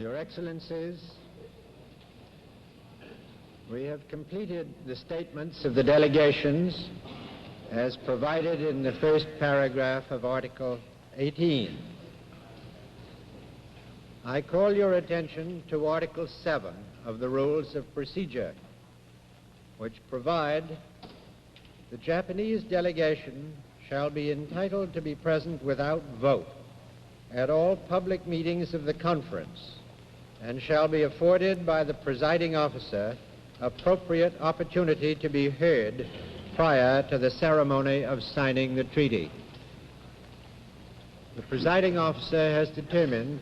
Your Excellencies, we have completed the statements of the delegations as provided in the first paragraph of Article 18. I call your attention to Article 7 of the Rules of Procedure, which provide the Japanese delegation shall be entitled to be present without vote at all public meetings of the conference and shall be afforded by the presiding officer appropriate opportunity to be heard prior to the ceremony of signing the treaty. The presiding officer has determined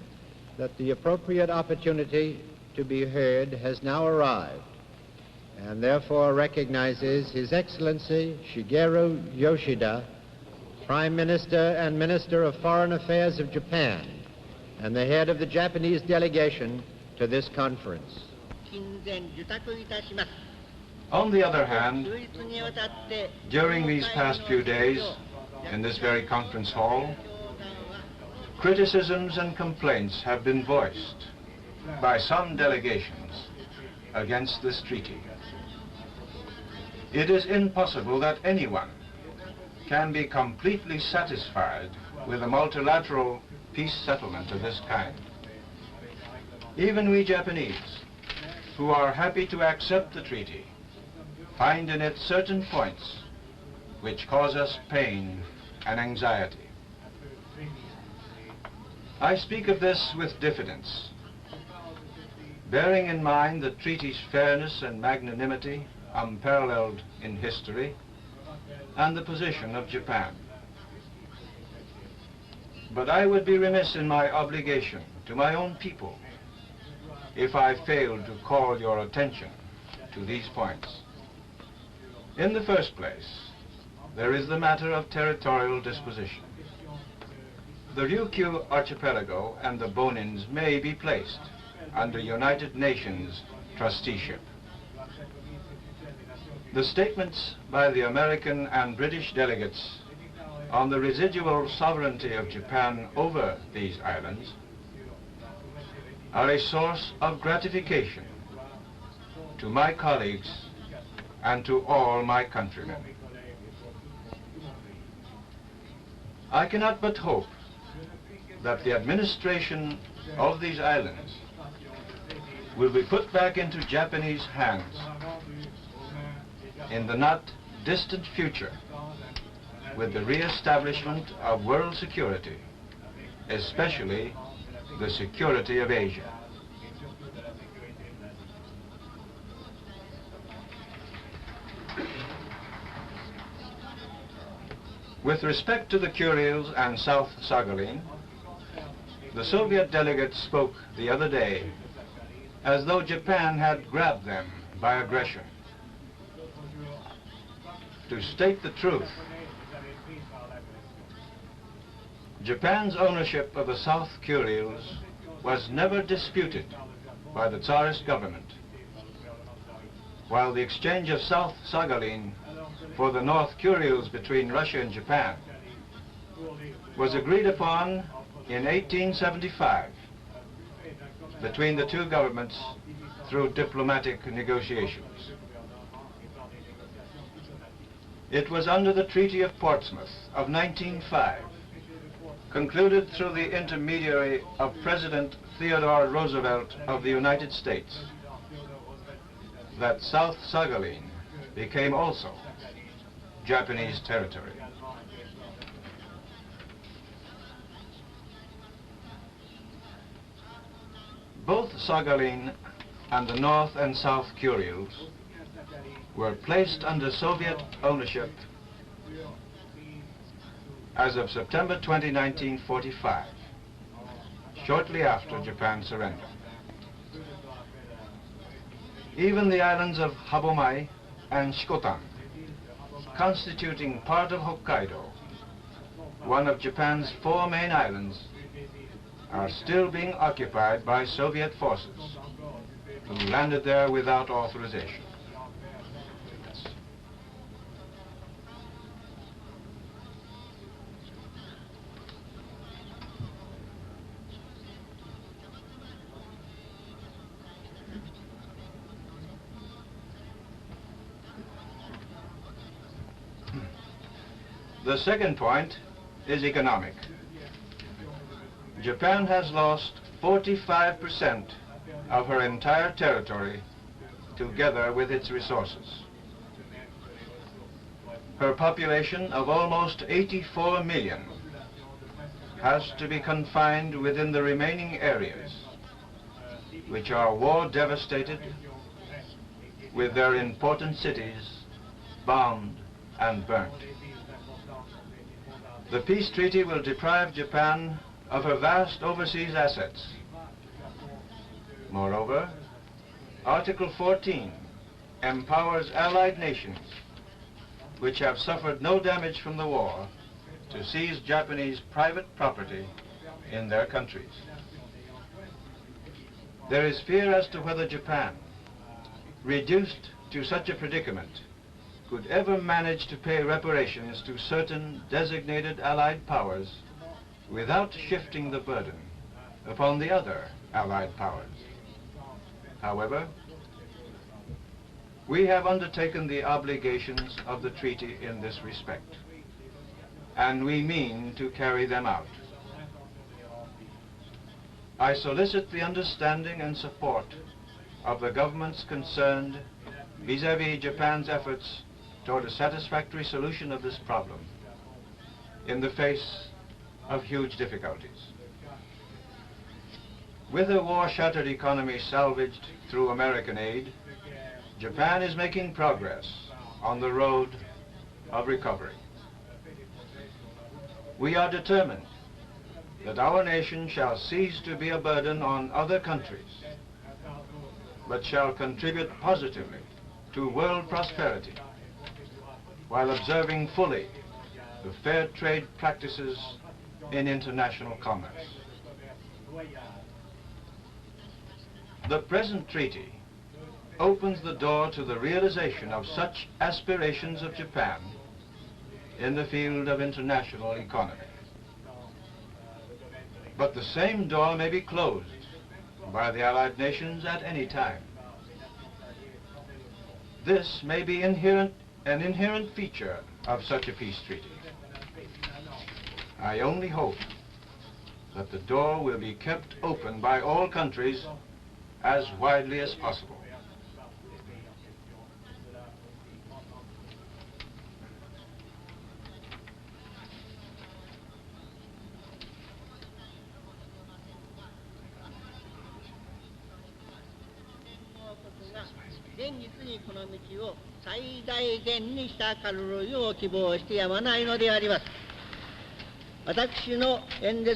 that the appropriate opportunity to be heard has now arrived and therefore recognizes His Excellency Shigeru Yoshida, Prime Minister and Minister of Foreign Affairs of Japan, and the head of the Japanese delegation to this conference. On the other hand, during these past few days, in this very conference hall, criticisms and complaints have been voiced by some delegations against this treaty. It is impossible that anyone can be completely satisfied with a multilateral peace settlement of this kind. Even we Japanese, who are happy to accept the treaty, find in it certain points which cause us pain and anxiety. I speak of this with diffidence, bearing in mind the treaty's fairness and magnanimity unparalleled in history, and the position of Japan. But I would be remiss in my obligation to my own people if I failed to call your attention to these points. In the first place, there is the matter of territorial disposition. The Ryukyu archipelago and the Bonins may be placed under United Nations trusteeship. The statements by the American and British delegates on the residual sovereignty of Japan over these islands are a source of gratification to my colleagues and to all my countrymen. I cannot but hope that the administration of these islands will be put back into Japanese hands in the not distant future with the re-establishment of world security, especially the security of Asia. With respect to the Kurils and South Sakhalin, the Soviet delegates spoke the other day as though Japan had grabbed them by aggression. To state the truth, Japan's ownership of the South Kurils was never disputed by the Tsarist government, while the exchange of South Sakhalin for the North Kurils between Russia and Japan was agreed upon in 1875 between the two governments through diplomatic negotiations. It was under the Treaty of Portsmouth of 1905, concluded through the intermediary of President Theodore Roosevelt of the United States, that South Sakhalin became also Japanese territory. Both Sakhalin and the North and South Kurils were placed under Soviet ownership as of September 20, 1945, shortly after Japan's surrender. Even the islands of Habomai and Shikotan, constituting part of Hokkaido, one of Japan's 4 main islands, are still being occupied by Soviet forces who landed there without authorization. The second point is economic. Japan has lost 45% of her entire territory together with its resources. Her population of almost 84 million has to be confined within the remaining areas, which are war-devastated, with their important cities bombed and burnt. The peace treaty will deprive Japan of her vast overseas assets. Moreover, Article 14 empowers allied nations which have suffered no damage from the war to seize Japanese private property in their countries. There is fear as to whether Japan, reduced to such a predicament, could ever manage to pay reparations to certain designated allied powers without shifting the burden upon the other allied powers. However, we have undertaken the obligations of the treaty in this respect, and we mean to carry them out. I solicit the understanding and support of the governments concerned vis-à-vis Japan's efforts toward a satisfactory solution of this problem in the face of huge difficulties. With a war-shattered economy salvaged through American aid, Japan is making progress on the road of recovery. We are determined that our nation shall cease to be a burden on other countries, but shall contribute positively to world prosperity while observing fully the fair trade practices in international commerce. The present treaty opens the door to the realization of such aspirations of Japan in the field of international economy. But the same door may be closed by the Allied nations at any time. This may be an inherent feature of such a peace treaty. I only hope that the door will be kept open by all countries as widely as possible.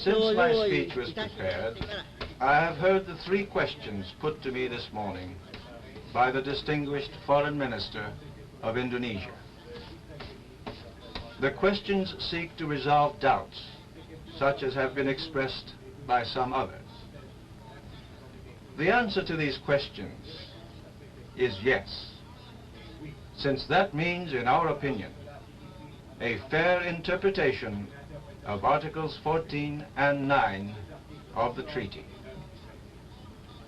Since my speech was prepared, I have heard the three questions put to me this morning by the distinguished Foreign Minister of Indonesia. The questions seek to resolve doubts, such as have been expressed by some others. The answer to these questions is yes, since that means, in our opinion, a fair interpretation of Articles 14 and 9 of the treaty.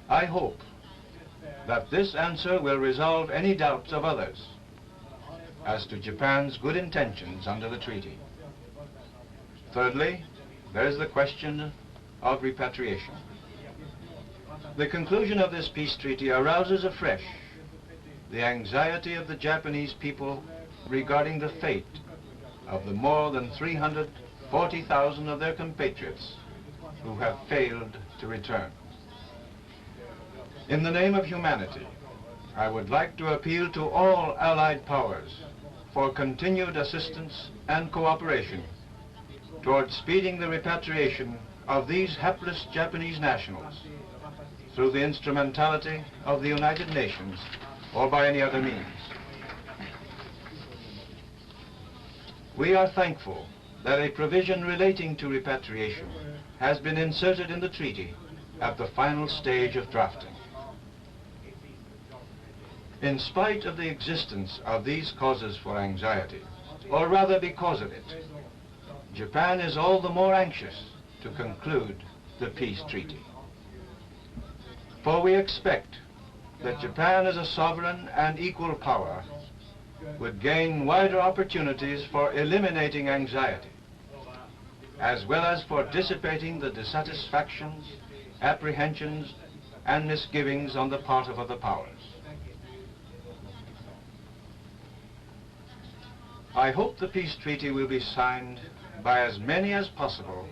I hope that this answer will resolve any doubts of others as to Japan's good intentions under the treaty. Thirdly, there is the question of repatriation. The conclusion of this peace treaty arouses afresh the anxiety of the Japanese people regarding the fate of the more than 340,000 of their compatriots who have failed to return. In the name of humanity, I would like to appeal to all Allied powers for continued assistance and cooperation toward speeding the repatriation of these hapless Japanese nationals through the instrumentality of the United Nations or by any other means. We are thankful that a provision relating to repatriation has been inserted in the treaty at the final stage of drafting. In spite of the existence of these causes for anxiety, or rather because of it, Japan is all the more anxious to conclude the peace treaty. For we expect that Japan as a sovereign and equal power would gain wider opportunities for eliminating anxiety, as well as for dissipating the dissatisfactions, apprehensions, and misgivings on the part of other powers. I hope the peace treaty will be signed by as many as possible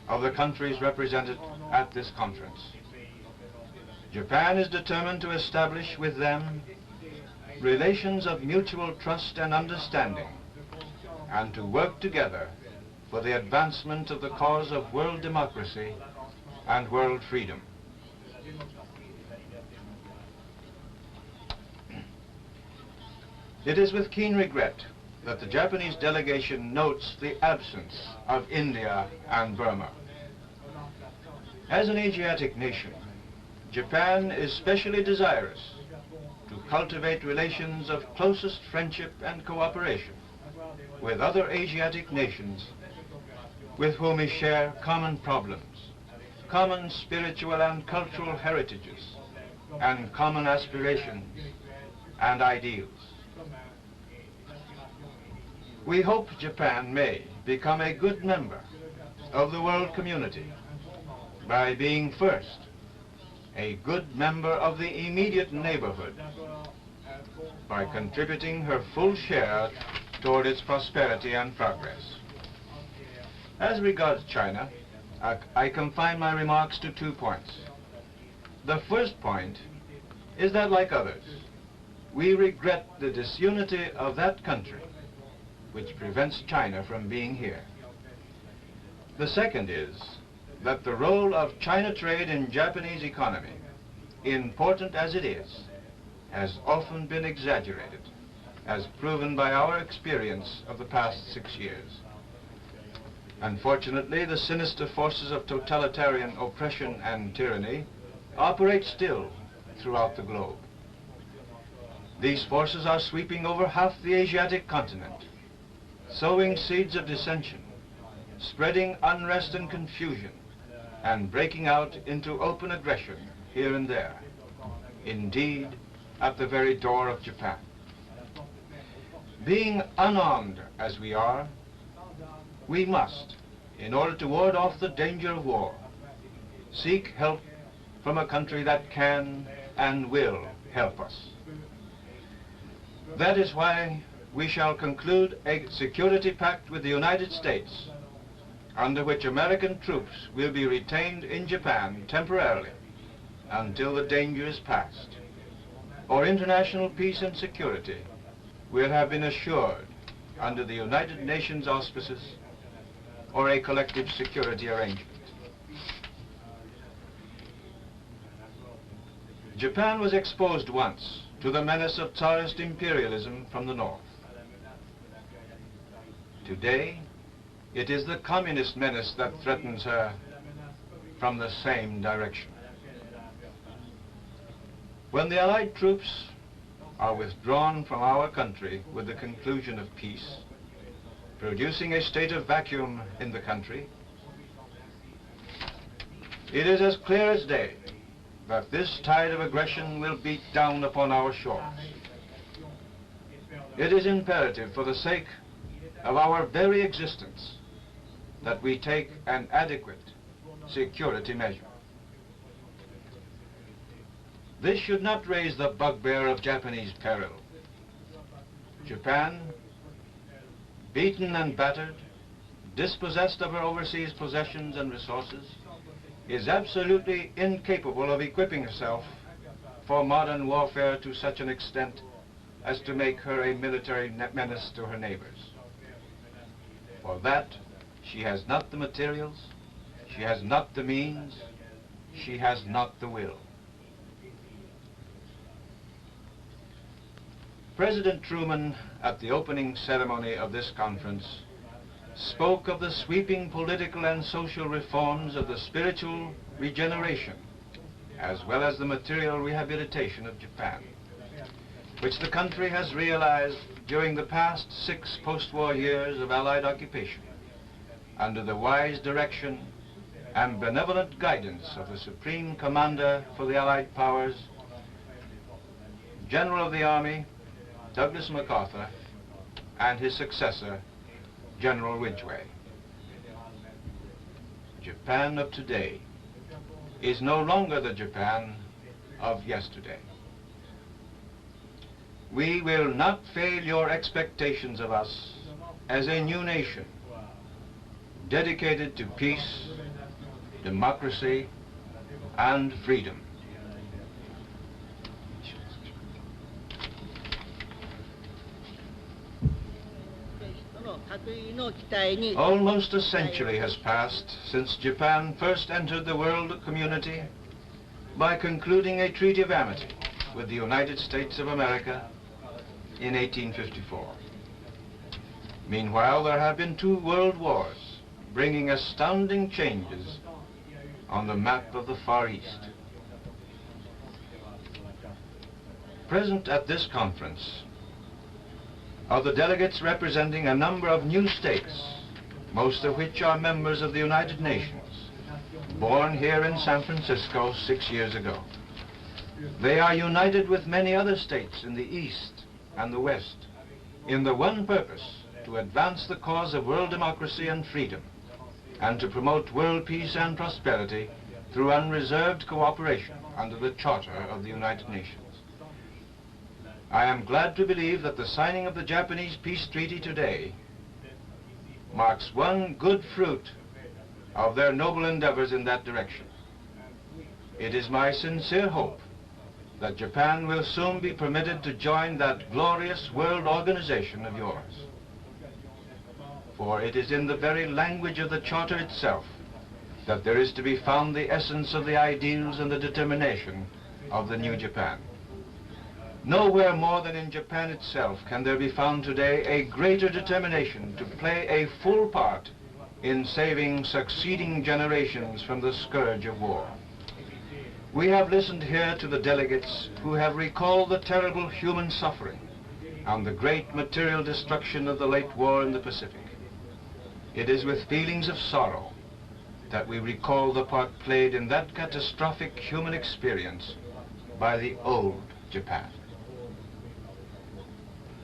of the countries represented at this conference. Japan is determined to establish with them relations of mutual trust and understanding, and to work together for the advancement of the cause of world democracy and world freedom. It is with keen regret that the Japanese delegation notes the absence of India and Burma. As an Asiatic nation, Japan is specially desirous to cultivate relations of closest friendship and cooperation with other Asiatic nations with whom we share common problems, common spiritual and cultural heritages, and common aspirations and ideals. We hope Japan may become a good member of the world community by being first a good member of the immediate neighborhood, by contributing her full share toward its prosperity and progress. As regards China, I confine my remarks to 2 points. The first point is that, like others, we regret the disunity of that country, which prevents China from being here. The second is that the role of China trade in Japanese economy, important as it is, has often been exaggerated, as proven by our experience of the past 6 years. Unfortunately, the sinister forces of totalitarian oppression and tyranny operate still throughout the globe. These forces are sweeping over half the Asiatic continent, sowing seeds of dissension, spreading unrest and confusion, and breaking out into open aggression here and there, indeed at the very door of Japan. Being unarmed as we are, we must, in order to ward off the danger of war, seek help from a country that can and will help us. That is why we shall conclude a security pact with the United States, under which American troops will be retained in Japan temporarily until the danger is past, or international peace and security will have been assured under the United Nations auspices or a collective security arrangement. Japan was exposed once to the menace of Tsarist imperialism from the north. Today, it is the communist menace that threatens her from the same direction. When the Allied troops are withdrawn from our country with the conclusion of peace, producing a state of vacuum in the country, it is as clear as day that this tide of aggression will beat down upon our shores. It is imperative for the sake of our very existence that we take an adequate security measure. This should not raise the bugbear of Japanese peril. Japan, beaten and battered, dispossessed of her overseas possessions and resources, is absolutely incapable of equipping herself for modern warfare to such an extent as to make her a military menace to her neighbors. For that, she has not the materials, she has not the means, she has not the will. President Truman, at the opening ceremony of this conference, spoke of the sweeping political and social reforms of the spiritual regeneration, as well as the material rehabilitation of Japan, which the country has realized during the past 6 post-war years of Allied occupation, under the wise direction and benevolent guidance of the Supreme Commander for the Allied Powers, General of the Army, Douglas MacArthur and his successor, General Ridgway. Japan of today is no longer the Japan of yesterday. We will not fail your expectations of us as a new nation, dedicated to peace, democracy, and freedom. Almost a century has passed since Japan first entered the world community by concluding a treaty of amity with the United States of America in 1854. Meanwhile, there have been 2 world wars, bringing astounding changes on the map of the Far East. Present at this conference are the delegates representing a number of new states, most of which are members of the United Nations, born here in San Francisco 6 years ago. They are united with many other states in the East and the West in the one purpose to advance the cause of world democracy and freedom, and to promote world peace and prosperity through unreserved cooperation under the Charter of the United Nations. I am glad to believe that the signing of the Japanese peace treaty today marks one good fruit of their noble endeavors in that direction. It is my sincere hope that Japan will soon be permitted to join that glorious world organization of yours. For it is in the very language of the Charter itself that there is to be found the essence of the ideals and the determination of the new Japan. Nowhere more than in Japan itself can there be found today a greater determination to play a full part in saving succeeding generations from the scourge of war. We have listened here to the delegates who have recalled the terrible human suffering and the great material destruction of the late war in the Pacific. It is with feelings of sorrow that we recall the part played in that catastrophic human experience by the old Japan.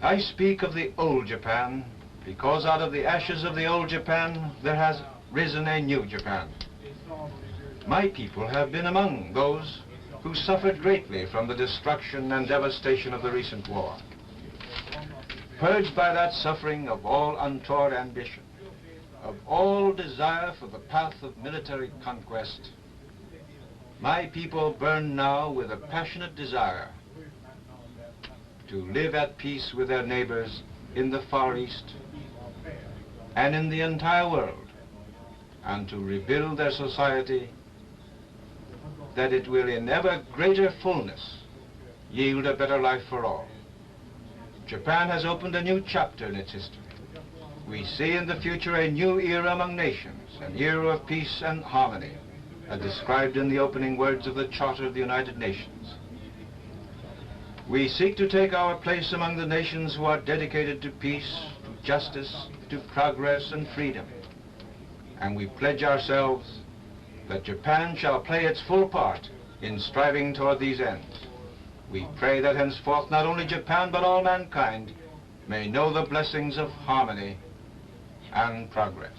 I speak of the old Japan because out of the ashes of the old Japan there has risen a new Japan. My people have been among those who suffered greatly from the destruction and devastation of the recent war. Purged by that suffering of all untoward ambition, of all desire for the path of military conquest, my people burn now with a passionate desire to live at peace with their neighbors in the Far East and in the entire world, and to rebuild their society that it will in ever greater fullness yield a better life for all. Japan has opened a new chapter in its history. We see in the future a new era among nations, an era of peace and harmony, as described in the opening words of the Charter of the United Nations. We seek to take our place among the nations who are dedicated to peace, to justice, to progress and freedom. And we pledge ourselves that Japan shall play its full part in striving toward these ends. We pray that henceforth not only Japan but all mankind may know the blessings of harmony and progress.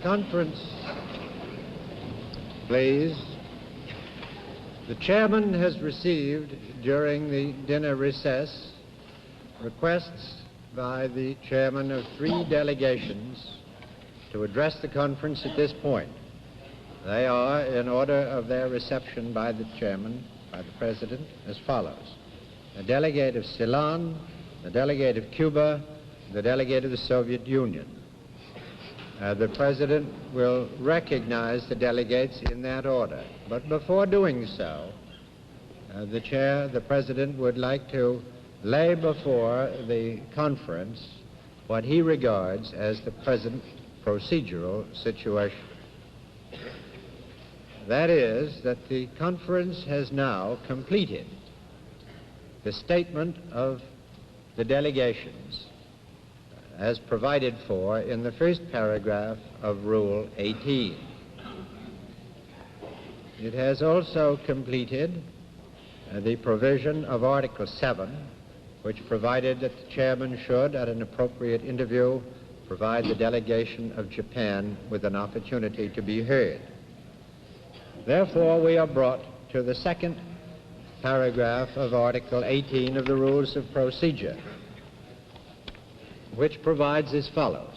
Conference, please. The chairman has received during the dinner recess requests by the chairman of 3 delegations to address the conference at this point. They are, in order of their reception by the chairman, by the president, as follows: the delegate of Ceylon, the delegate of Cuba, the delegate of the Soviet Union. The President will recognize the delegates in that order. But before doing so, the President would like to lay before the conference what he regards as the present procedural situation. That is, that the conference has now completed the statement of the delegations as provided for in the first paragraph of Rule 18. It has also completed the provision of Article 7, which provided that the chairman should, at an appropriate interview, provide the delegation of Japan with an opportunity to be heard. Therefore, we are brought to the second paragraph of Article 18 of the Rules of Procedure, which provides as follows,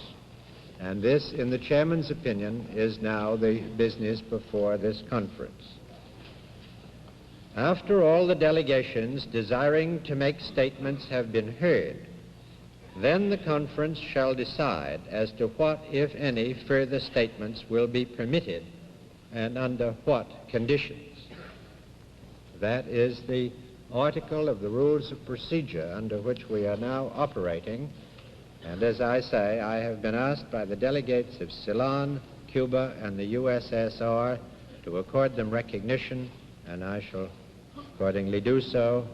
and this, in the chairman's opinion, is now the business before this conference. After all the delegations desiring to make statements have been heard, then the conference shall decide as to what, if any, further statements will be permitted and under what conditions. That is the article of the Rules of Procedure under which we are now operating. And as I say, I have been asked by the delegates of Ceylon, Cuba, and the USSR to accord them recognition, and I shall accordingly do so.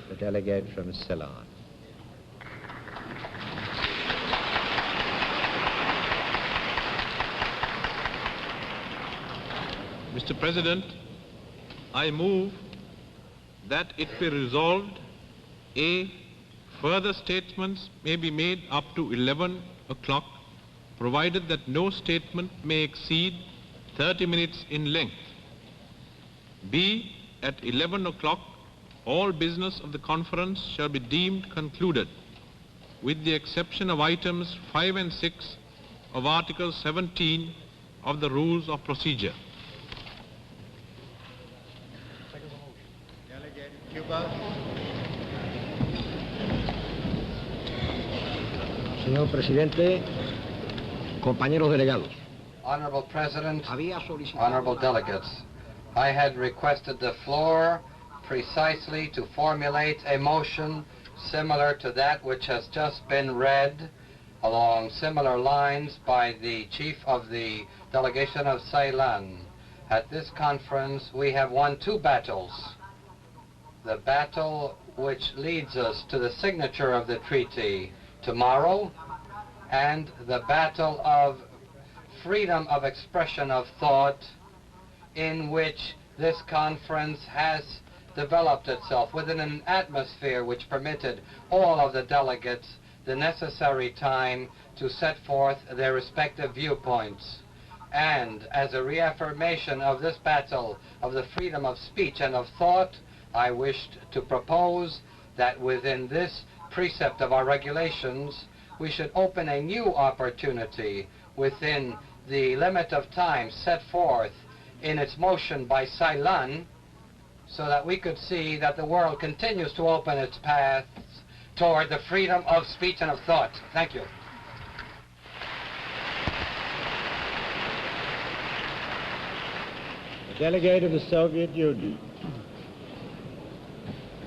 The delegate from Ceylon. Mr. President, I move that it be resolved, A, further statements may be made up to 11 o'clock, provided that no statement may exceed 30 minutes in length. B, at 11 o'clock, all business of the conference shall be deemed concluded, with the exception of items 5 and 6 of Article 17 of the Rules of Procedure. Delegate Cuba. Señor Presidente, compañeros delegados. Honorable President, honorable delegates, I had requested the floor precisely to formulate a motion similar to that which has just been read along similar lines by the chief of the delegation of Ceylon. At this conference, we have won two battles. The battle which leads us to the signature of the treaty tomorrow, and the battle of freedom of expression of thought, in which this conference has developed itself within an atmosphere which permitted all of the delegates the necessary time to set forth their respective viewpoints. And as a reaffirmation of this battle of the freedom of speech and of thought, I wished to propose that within this precept of our regulations, we should open a new opportunity within the limit of time set forth in its motion by Ceylon, so that we could see that the world continues to open its paths toward the freedom of speech and of thought. Thank you. The delegate of the Soviet Union,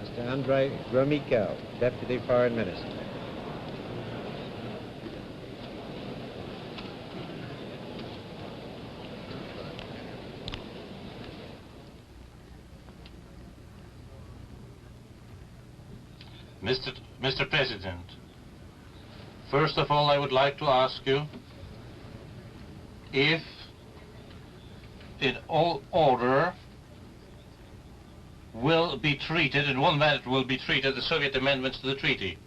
Mr. Andrei Gromyko, Deputy Foreign Minister. Mr. President, first of all, I would like to ask you if, in all order, will be treated, in one manner will be treated, the Soviet amendments to the treaty.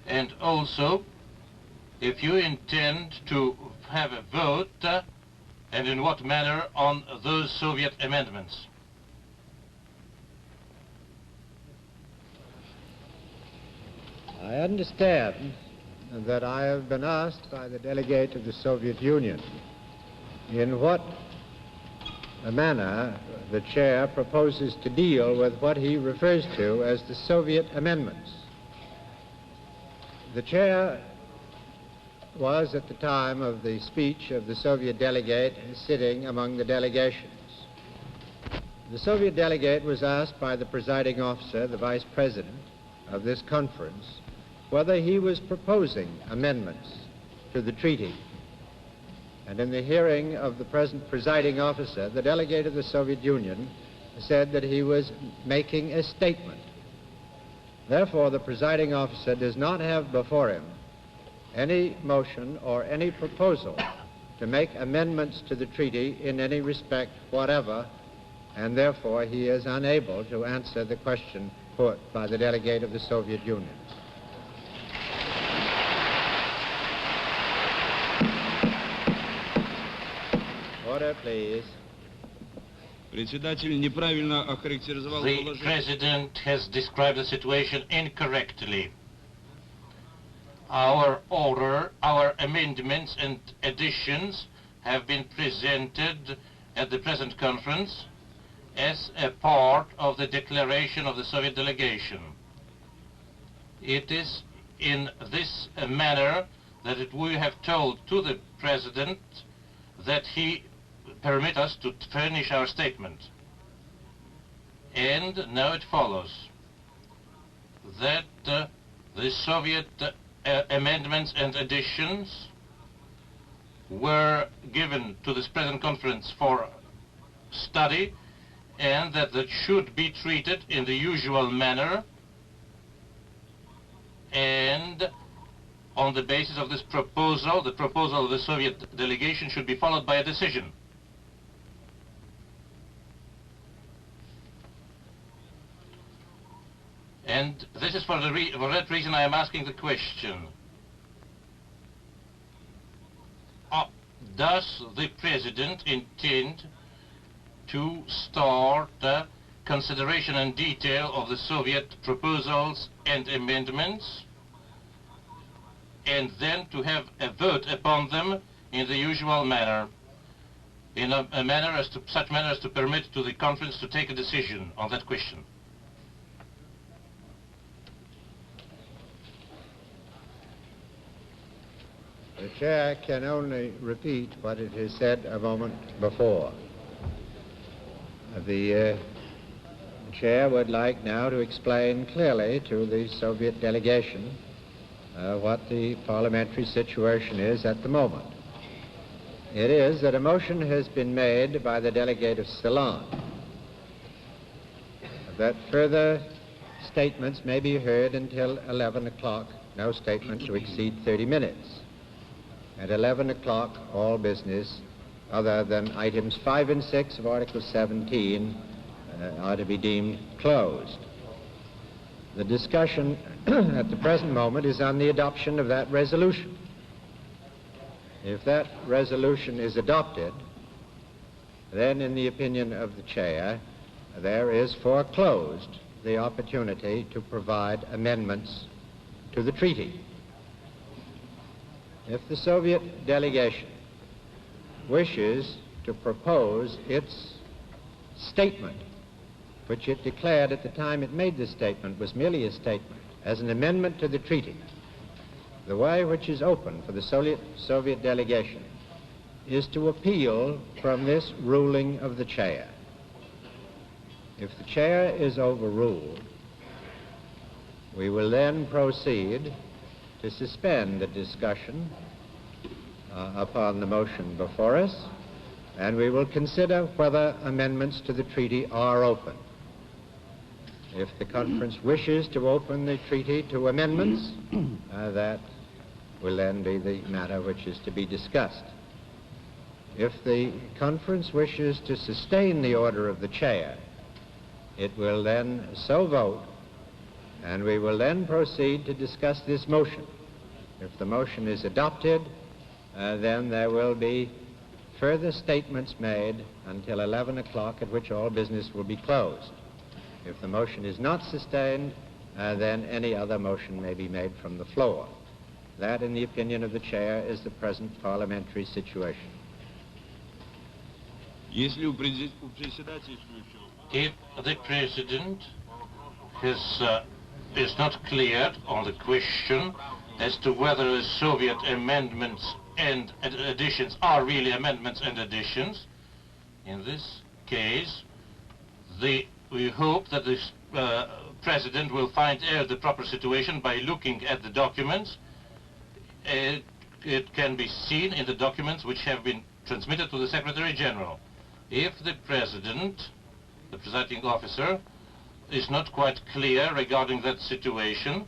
And also, if you intend to have a vote, and in what manner, on those Soviet amendments. I understand that I have been asked by the delegate of the Soviet Union in what manner the chair proposes to deal with what he refers to as the Soviet amendments. The chair was, at the time of the speech of the Soviet delegate, sitting among the delegations. The Soviet delegate was asked by the presiding officer, the vice president, of this conference whether he was proposing amendments to the treaty. And in the hearing of the present presiding officer, the delegate of the Soviet Union said that he was making a statement. Therefore, the presiding officer does not have before him any motion or any proposal to make amendments to the treaty in any respect whatever, and therefore he is unable to answer the question put by the delegate of the Soviet Union. Order, please. The President has described the situation incorrectly. Our order, our amendments and additions have been presented at the present conference as a part of the declaration of the Soviet delegation. It is in this manner that we have told to the President that he permit us to furnish our statement. And now it follows that the Soviet amendments and additions were given to this present conference for study, and that should be treated in the usual manner, and on the basis of this proposal, the proposal of the Soviet delegation should be followed by a decision. And this is for that reason I am asking the question. Does the President intend to start consideration and detail of the Soviet proposals and amendments, and then to have a vote upon them in the usual manner, in a manner such manner as to permit to the conference to take a decision on that question? The Chair can only repeat what it has said a moment before. The Chair would like now to explain clearly to the Soviet delegation what the parliamentary situation is at the moment. It is that a motion has been made by the delegate of Ceylon that further statements may be heard until 11 o'clock, no statement to exceed 30 minutes. At 11 o'clock, all business other than items 5 and 6 of Article 17 are to be deemed closed. The discussion at the present moment is on the adoption of that resolution. If that resolution is adopted, then in the opinion of the Chair, there is foreclosed the opportunity to provide amendments to the treaty. If the Soviet delegation wishes to propose its statement, which it declared at the time it made this statement was merely a statement, as an amendment to the treaty, the way which is open for the Soviet delegation is to appeal from this ruling of the Chair. If the Chair is overruled, we will then proceed to suspend the discussion upon the motion before us, and we will consider whether amendments to the treaty are open. If the conference wishes to open the treaty to amendments, that will then be the matter which is to be discussed. If the conference wishes to sustain the order of the Chair, it will then so vote, and we will then proceed to discuss this motion. If the motion is adopted, then there will be further statements made until 11 o'clock, at which all business will be closed. If the motion is not sustained, then any other motion may be made from the floor. That, in the opinion of the Chair, is the present parliamentary situation. If the President is not clear on the question as to whether the Soviet amendments and additions are really amendments and additions, in this case, we hope that the President will find out the proper situation by looking at the documents. It can be seen in the documents which have been transmitted to the Secretary General. If the President, the presiding officer, is not quite clear regarding that situation,